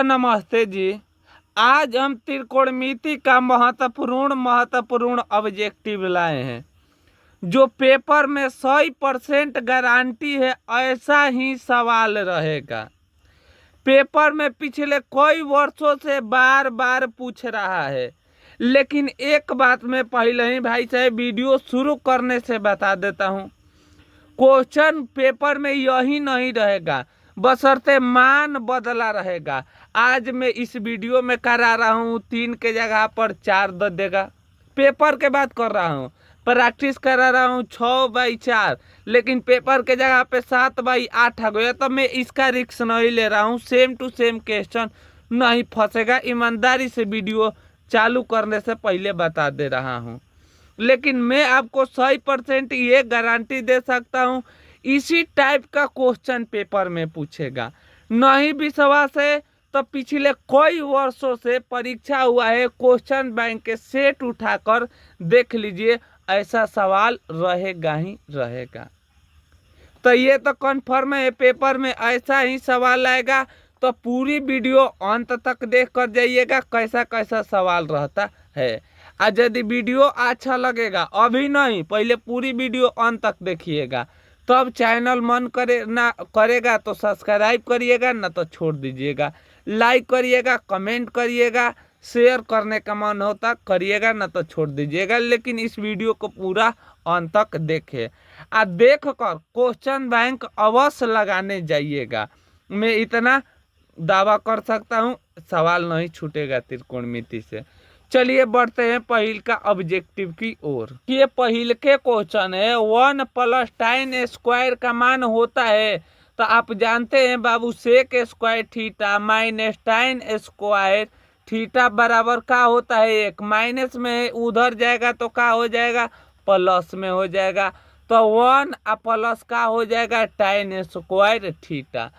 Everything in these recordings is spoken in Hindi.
तो नमस्ते जी। आज हम त्रिकोणमिति का महत्वपूर्ण ऑब्जेक्टिव लाए हैं जो पेपर में 100% गारंटी है। ऐसा ही सवाल रहेगा। पेपर में पिछले कई वर्षों से बार बार पूछ रहा है, लेकिन एक बात मैं पहले ही भाई साहब वीडियो शुरू करने से बता देता हूँ, क्वेश्चन पेपर में यही नहीं रहेगा, बशर्ते मान बदला रहेगा। आज मैं इस वीडियो में करा रहा हूँ 3 के जगह पर 4 दे देगा। पेपर के बात कर रहा हूँ, प्रैक्टिस करा रहा हूँ 6/4, लेकिन पेपर के जगह पे 7/8 आ गया तो मैं इसका रिस्क नहीं ले रहा हूँ। सेम टू सेम क्वेश्चन नहीं फंसेगा। ईमानदारी से वीडियो चालू करने से पहले बता दे रहा हूँ, लेकिन मैं आपको 100% ये गारंटी दे सकता हूँ इसी टाइप का क्वेश्चन पेपर में पूछेगा। नहीं विश्वास है तो पिछले कई वर्षों से परीक्षा हुआ है, क्वेश्चन बैंक के सेट उठाकर देख लीजिए, ऐसा सवाल रहेगा ही रहेगा। तो ये तो कन्फर्म है पेपर में ऐसा ही सवाल आएगा। तो पूरी वीडियो अंत तक देख कर जाइएगा कैसा कैसा सवाल रहता है। आज यदि वीडियो अच्छा लगेगा, अभी नहीं पहले पूरी वीडियो अंत तक देखिएगा, तब चैनल मन करेगा तो सब्सक्राइब करिएगा, ना तो छोड़ दीजिएगा। लाइक करिएगा, कमेंट करिएगा, शेयर करने का मन होता करिएगा, ना तो छोड़ दीजिएगा। लेकिन इस वीडियो को पूरा अंत तक देखें और देख कर क्वेश्चन बैंक अवश्य लगाने जाइएगा। मैं इतना दावा कर सकता हूँ, सवाल नहीं छूटेगा त्रिकोणमिति से। चलिए बढ़ते हैं पहिल का ऑब्जेक्टिव की ओर। ये पहिल के क्वेश्चन है 1 + tan स्क्वायर का मान होता है, तो आप जानते हैं बाबू sec square theta minus tan square theta बराबर का होता है 1। माइनस में उधर जाएगा तो का हो जाएगा, प्लस में हो जाएगा। तो 1 प्लस का हो जाएगा tan स्क्वायर थीटा।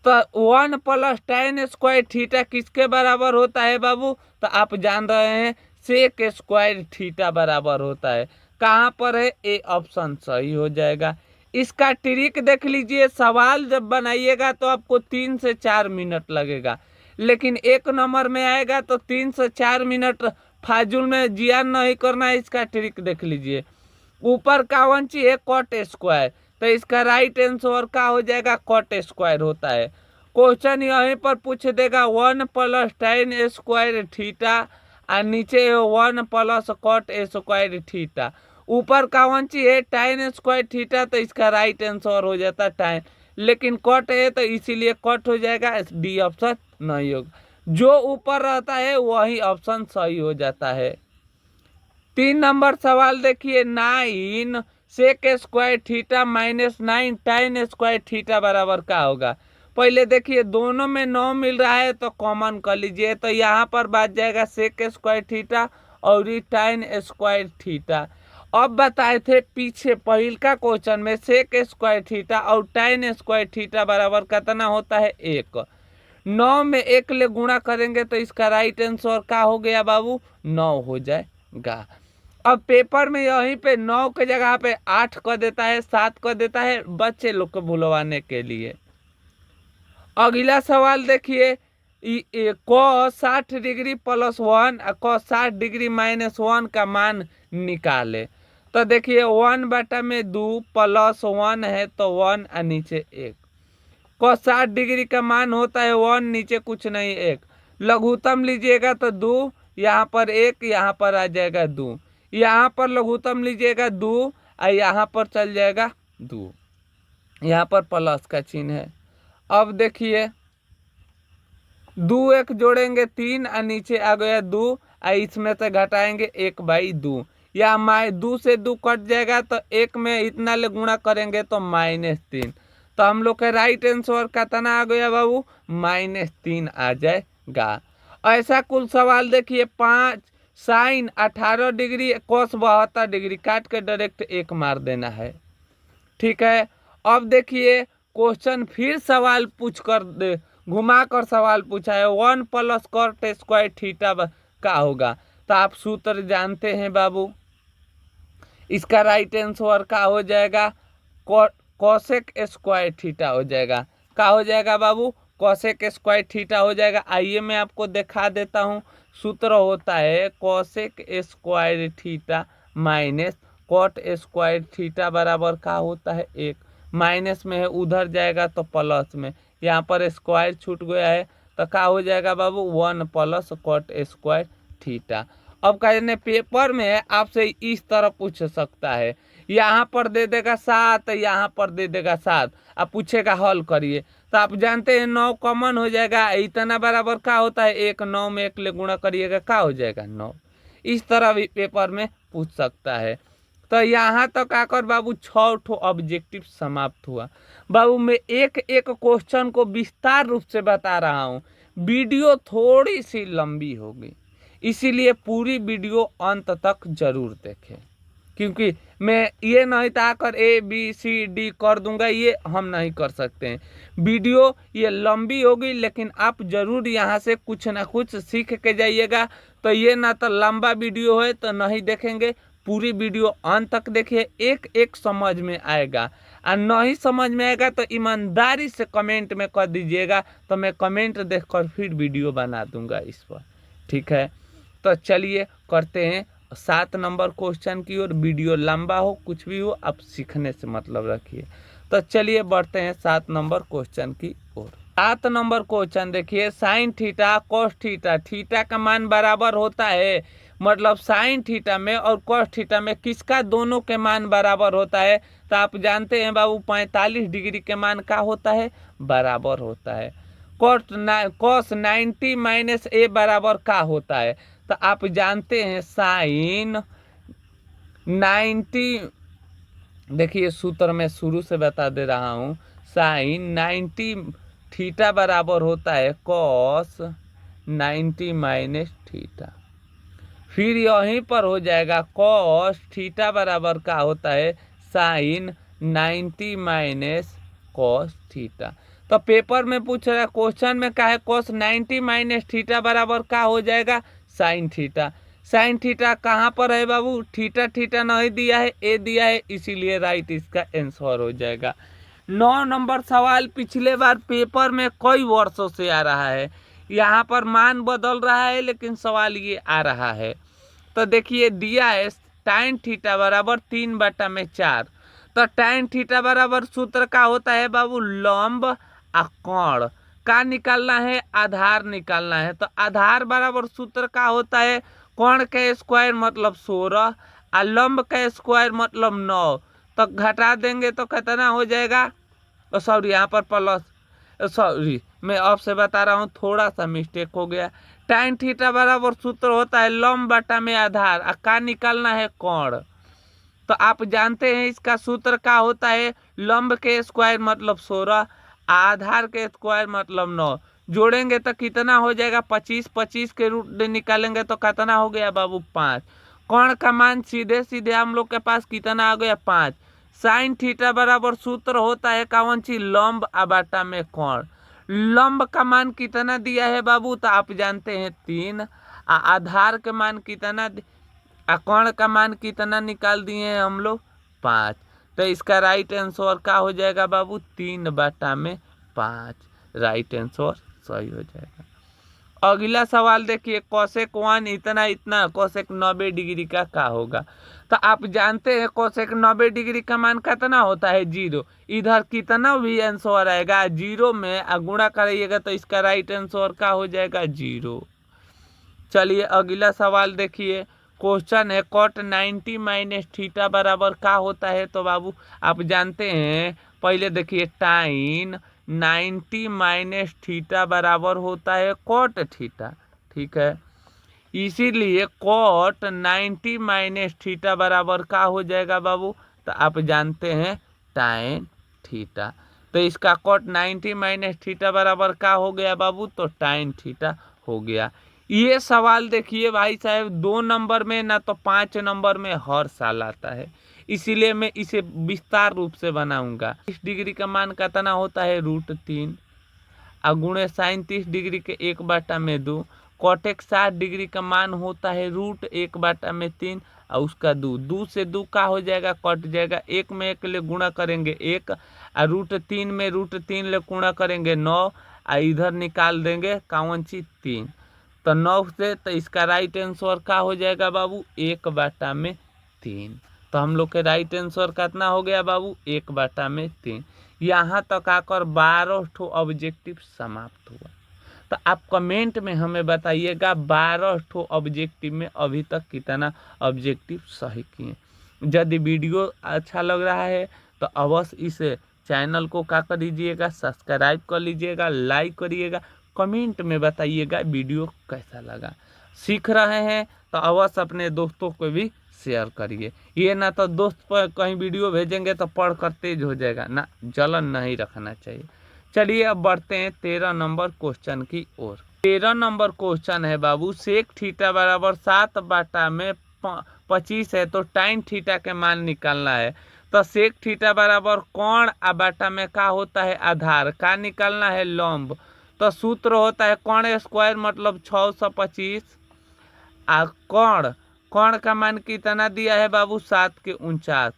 तो 1 + tan स्क्वायर थीटा किसके बराबर होता है बाबू, तो आप जान रहे हैं सेक स्क्वायर थीटा बराबर होता है। कहाँ पर है, ए ऑप्शन सही हो जाएगा। इसका ट्रिक देख लीजिए, सवाल जब बनाइएगा तो आपको 3 से 4 मिनट लगेगा, लेकिन 1 नंबर में आएगा तो 3 से 4 मिनट फाजुल में जियान नहीं करना है। इसका ट्रिक देख लीजिए, ऊपर का वंची है कॉट स्क्वायर, तो इसका राइट आंसर का हो जाएगा कॉट स्क्वायर होता है। क्वेश्चन यहीं पर पूछ देगा 1 + tan स्क्वायर थीटा और नीचे 1 + cot स्क्वायर थीटा। ऊपर का वंची है tan स्क्वायर थीटा, तो इसका राइट आंसर हो जाता tan, लेकिन कॉट है तो इसीलिए कॉट हो जाएगा, डी ऑप्शन नहीं होगा। जो ऊपर रहता है वही ऑप्शन सही हो जाता है। 3 नंबर सवाल देखिए, 9 sec square theta minus 9 tan square theta बराबर का होगा। पहले देखिए दोनों में 9 मिल रहा है तो कॉमन कर लीजिए, तो यहाँ पर बात जाएगा सेक स्क्वायर थीटा और tan स्क्वायर थीटा। अब बताए थे पीछे पहिल का क्वेश्चन में सेक स्क्वायर थीटा और tan स्क्वायर थीटा बराबर कितना होता है 1। 9 में 1 ले गुणा करेंगे तो इसका राइट आंसर का हो गया बाबू 9 हो जाएगा। अब पेपर में यहीं पे 9 के जगह पे 8 कर देता है, 7 कर देता है, बच्चे लोग को भुलवाने के लिए। अगला सवाल देखिए, cos 60 डिग्री +1 और cos 60 डिग्री -1 का मान निकाले। तो देखिए 1/2 +1 है तो 1 और नीचे 1। cos 60 डिग्री का मान होता है 1, नीचे कुछ नहीं 1। लघुत्तम लीजिएगा तो 2, यहाँ पर 1, यहाँ पर आ जाएगा 2। यहाँ पर लघुत्तम लीजिएगा 2 और यहाँ पर चल जाएगा 2, यहाँ पर प्लस का चिन्ह है। अब देखिए 2 1 जोड़ेंगे 3 और नीचे आ गया 2 और इसमें से घटाएंगे 1/2, या 2 से 2 कट जाएगा तो 1 में इतना ले गुणा करेंगे तो -3। तो हम लोग के राइट आंसर कितना आ गया बाबू, -3 आ जाएगा। ऐसा कुल सवाल देखिए 5 sin 18 डिग्री cos 72 डिग्री, काट के डायरेक्ट 1 मार देना है, ठीक है। अब देखिए क्वेश्चन फिर सवाल पूछ कर घुमा कर सवाल पूछा है 1 + cot स्क्वायर थीटा का होगा। तो आप सूत्र जानते हैं बाबू, इसका राइट आंसर का हो जाएगा कोसेक स्क्वायर थीटा हो जाएगा। का हो जाएगा बाबू, कोसेक स्क्वायर थीटा हो जाएगा। आइए मैं आपको दिखा देता हूँ। सूत्र होता है cosec square theta minus cot square theta बराबर का होता है 1। माइनस में है, उधर जाएगा तो प्लस में, यहाँ पर स्क्वायर छूट गया है तो क्या हो जाएगा बाबू 1 प्लस कॉट स्क्वायर थीटा। अब कहने पेपर में आपसे इस तरह पूछ सकता है, यहाँ पर दे देगा 7, यहाँ पर दे देगा 7, आप पूछेगा हल करिए, तो आप जानते हैं 9 कॉमन हो जाएगा। इतना बराबर क्या होता है 1, 9 में 1 ले गुणा करिएगा क्या हो जाएगा 9। इस तरह भी पेपर में पूछ सकता है। तो यहाँ तक आकर बाबू 6 ठो ऑब्जेक्टिव समाप्त हुआ। बाबू मैं एक एक क्वेश्चन को विस्तार रूप से बता रहा हूँ। वीडियो थोड़ी सी लंबी होगी, इसीलिए पूरी वीडियो अंत तक जरूर देखें, क्योंकि मैं ये नहीं था कर ABCD कर दूंगा, ये हम नहीं कर सकते हैं। वीडियो ये लंबी होगी, लेकिन आप जरूर यहाँ से कुछ ना कुछ सीख के जाइएगा। तो ये ना तो लंबा वीडियो है तो नहीं देखेंगे, पूरी वीडियो अंत तक देखिए, एक एक समझ में आएगा। और नहीं समझ में आएगा तो ईमानदारी से कमेंट में कर दीजिएगा, तो मैं कमेंट देखकर फिर वीडियो बना दूंगा इस पर, ठीक है। तो चलिए करते हैं 7 नंबर क्वेश्चन की ओर। वीडियो लंबा हो कुछ भी हो, आप सीखने से मतलब रखिए। तो चलिए बढ़ते हैं 7 नंबर क्वेश्चन की ओर। 7 नंबर क्वेश्चन देखिए, sine theta cos theta, theta का मान बराबर होता है, मतलब साइन थीटा में और कॉस थीटा में किसका दोनों के मान बराबर होता है। तो आप जानते हैं बाबू 45 डिग्री के मान का होता है, बराबर होता है। कॉस 90 माइनस ए बराबर का होता है। तो आप जानते हैं साइन 90, देखिए सूत्र में शुरू से बता दे रहा हूँ, साइन 90 थीटा बराबर होता है कॉस 90 माइनस थीटा। फिर यहीं पर हो जाएगा कॉस थीटा बराबर का होता है साइन 90 माइनस कॉस थीटा। तो पेपर में पूछ रहा है, क्वेश्चन में क्या है, कॉस 90 माइनस थीटा बराबर का हो जाएगा साइन थीटा। साइन थीटा कहाँ पर है बाबू, थीटा थीटा नहीं दिया है, ए दिया है, इसीलिए राइट इसका आंसर हो जाएगा। 9 नंबर सवाल पिछले बार पेपर में कई वर्षों से आ रहा है, यहाँ पर मान बदल रहा है लेकिन सवाल ये आ रहा है। तो देखिए दिया है टाइन थीटा बराबर 3/4। तो टाइन थीटा बराबर सूत्र का होता है बाबू लंब आ कोण का निकालना है, आधार निकालना है। तो आधार बराबर सूत्र का होता है कोण का स्क्वायर मतलब 16 आ लंब का स्क्वायर मतलब 9। तो घटा देंगे तो कितना हो जाएगा, सॉरी यहाँ पर प्लस, सॉरी मैं आपसे बता रहा हूँ थोड़ा सा मिस्टेक हो गया। टाइन थीटा बराबर सूत्र होता है लंब बटा में आधार, का निकालना है कोण। तो आप जानते हैं इसका सूत्र का होता है लंब के स्क्वायर मतलब 16, आधार के स्क्वायर मतलब 9। जोड़ेंगे तो कितना हो जाएगा 25, 25 के रूट निकालेंगे तो कितना हो गया बाबू 5। कोण का मान सीधे सीधे हम लोग के पास कितना आ गया 5। साइन थीटा बराबर सूत्र होता है कौन सी, लंब बटा में कोण। लंब का मान कितना दिया है बाबू, तो आप जानते हैं 3, आधार के मान कितना, कोण का मान कितना निकाल दिए हैं हम लोग 5। तो इसका राइट आंसर क्या हो जाएगा बाबू 3/5, राइट आंसर सही हो जाएगा। अगला सवाल देखिए, कोसेक 1 इतना इतना कोसेक 90 डिग्री का क्या होगा। तो आप जानते हैं कोसेक 90 डिग्री का मान कितना होता है 0। इधर कितना भी आंसर आएगा 0 में गुणा करिएगा तो इसका राइट आंसर क्या हो जाएगा 0। चलिए अगला सवाल देखिए, क्वेश्चन है कॉट 90 माइनस थीटा बराबर क्या होता है। तो बाबू आप जानते हैं, पहले देखिए टाइन 90 माइनस थीटा बराबर होता है कॉट थीटा, ठीक है। इसीलिए कॉट 90 माइनस थीटा बराबर क्या हो जाएगा बाबू, तो आप जानते हैं टाइन थीटा। तो इसका कॉट 90 माइनस थीटा बराबर क्या हो गया बाबू, तो टाइन थीटा हो गया। ये सवाल देखिए भाई साहब 2 नंबर में ना तो 5 नंबर में हर साल आता है, इसीलिए मैं इसे विस्तार रूप से बनाऊंगा। 30 डिग्री का मान कितना होता है √3, गुणे साइन 30 डिग्री के 1/2। कॉटेक 60 डिग्री का मान होता है √1/3 और उसका 2 से 2 का हो जाएगा कट जाएगा, 1 में 1 ले गुणा करेंगे 1, और √3 में √3 ले गुणा करेंगे 9, इधर निकाल देंगे कावन चीज 3, तो 9 से, तो इसका राइट आंसर क्या हो जाएगा बाबू 1/3। तो हम लोग के राइट आंसर कितना हो गया बाबू 1/3। यहाँ तक आकर 12 ठो ऑब्जेक्टिव समाप्त हुआ। तो आप कमेंट में हमें बताइएगा 12 ठो ऑब्जेक्टिव में अभी तक कितना ऑब्जेक्टिव सही किए। यदि वीडियो अच्छा लग रहा है तो अवश्य इस चैनल को क्या कर दीजिएगा, सब्सक्राइब कर लीजिएगा, लाइक करिएगा, कमेंट में बताइएगा वीडियो कैसा लगा। सीख रहे हैं तो अवश्य अपने दोस्तों को भी शेयर करिए। ये ना तो दोस्त पर कहीं वीडियो भेजेंगे तो पढ़कर तेज हो जाएगा ना, जलन नहीं रखना चाहिए। चलिए अब बढ़ते हैं 13 नंबर क्वेश्चन की ओर। 13 नंबर क्वेश्चन है बाबू, सेक थीटा बराबर 7/25 है तो टाइन थीटा के मान निकालना है। तो सेक थीटा बराबर कोण बाटा में क्या होता है आधार, का निकालना है लंब। तो सूत्र होता है कोण स्क्वायर मतलब 625, कोण कोण का मान कितना दिया है बाबू 7 के 49,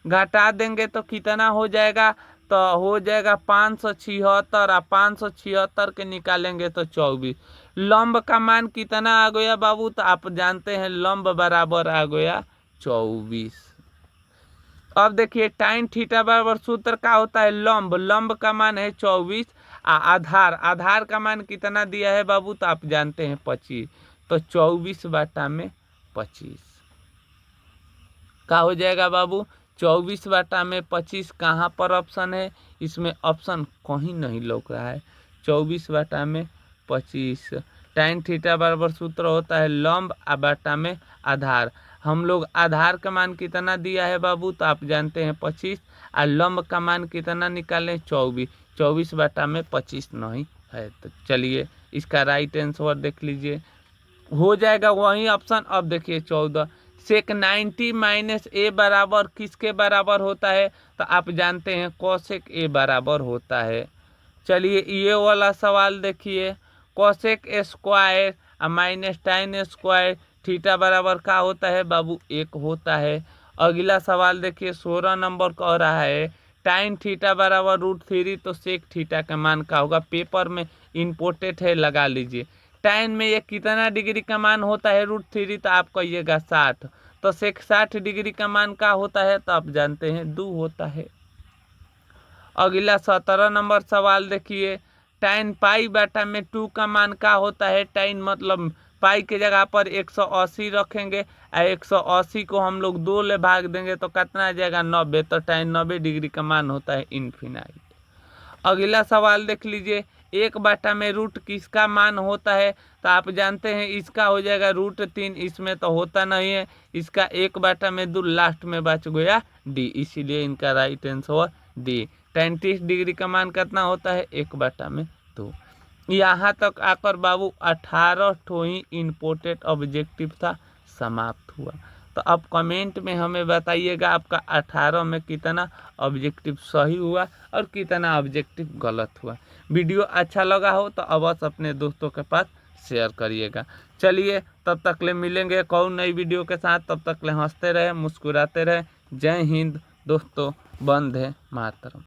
घटा देंगे तो कितना हो जाएगा, तो हो जाएगा 576, 576 के निकालेंगे तो 24। लंब का मान कितना आ गया बाबू, तो आप जानते हैं लंब बराबर आ गया 24। अब देखिए टाइन थीटा बराबर सूत्र का होता है लंब, लंब का मान है 24, आधार आधार का मान कितना दिया है बाबू, तो आप जानते हैं 25, तो 24/25 क्या हो जाएगा बाबू 24/25। कहाँ पर ऑप्शन है, इसमें ऑप्शन कहीं नहीं लौक रहा है। 24/25 टाइन थीटा बराबर सूत्र होता है लंब बाटा में आधार। हम लोग आधार का मान कितना दिया है बाबू, तो आप जानते हैं 25, और लंब का मान कितना निकालें 24, 24/25 नहीं है। तो चलिए इसका राइट आंसर देख लीजिए, हो जाएगा वही ऑप्शन। अब देखिए 14, सेक 90 माइनस ए बराबर किसके बराबर होता है, तो आप जानते हैं कोसेक ए बराबर होता है। चलिए ये वाला सवाल देखिए, कोसेक स्क्वायर माइनस टाइन स्क्वायर थीटा बराबर क्या होता है बाबू 1 होता है। अगला सवाल देखिए 16 नंबर कह रहा है टाइन थीटा बराबर √3, तो सेक थीटा का मान क्या होगा, पेपर में इम्पोर्टेड है लगा लीजिए। टाइन में ये कितना डिग्री का मान होता है √3, तो आप कहिएगा 60, तो सेक 60 डिग्री का मान क्या होता है, तो आप जानते हैं 2 होता है। अगला 17 नंबर सवाल देखिए, टाइन पाई बाटा में 2 का मान क्या होता है, टाइन मतलब पाई के जगह पर 180 रखेंगे, 180 को हम लोग 2 ले भाग देंगे तो कितना आ जाएगा 90, तो टाइन 90 डिग्री का मान होता है इनफिनाइट। अगला सवाल देख लीजिए, 1/, में रूट किसका मान होता है, तो आप जानते हैं इसका हो जाएगा √3, इसमें तो होता नहीं है, इसका 1/, में 2 लास्ट में बच गया डी, इसीलिए इनका right answer D. tan 30 degree का मान कितना होता है 1/, में 2। यहाँ तक आकर बाबू 18 ठो ही इम्पोर्टेंट ऑब्जेक्टिव था, समाप्त हुआ। तो अब कमेंट में हमें बताइएगा आपका 18 में कितना ऑब्जेक्टिव सही हुआ और कितना ऑब्जेक्टिव गलत हुआ। वीडियो अच्छा लगा हो तो अवश्य अपने दोस्तों के पास शेयर करिएगा। चलिए तब तक ले मिलेंगे कौन नई वीडियो के साथ, तब तक ले हंसते रहे मुस्कुराते रहे। जय हिंद दोस्तों, वंदे मातरम।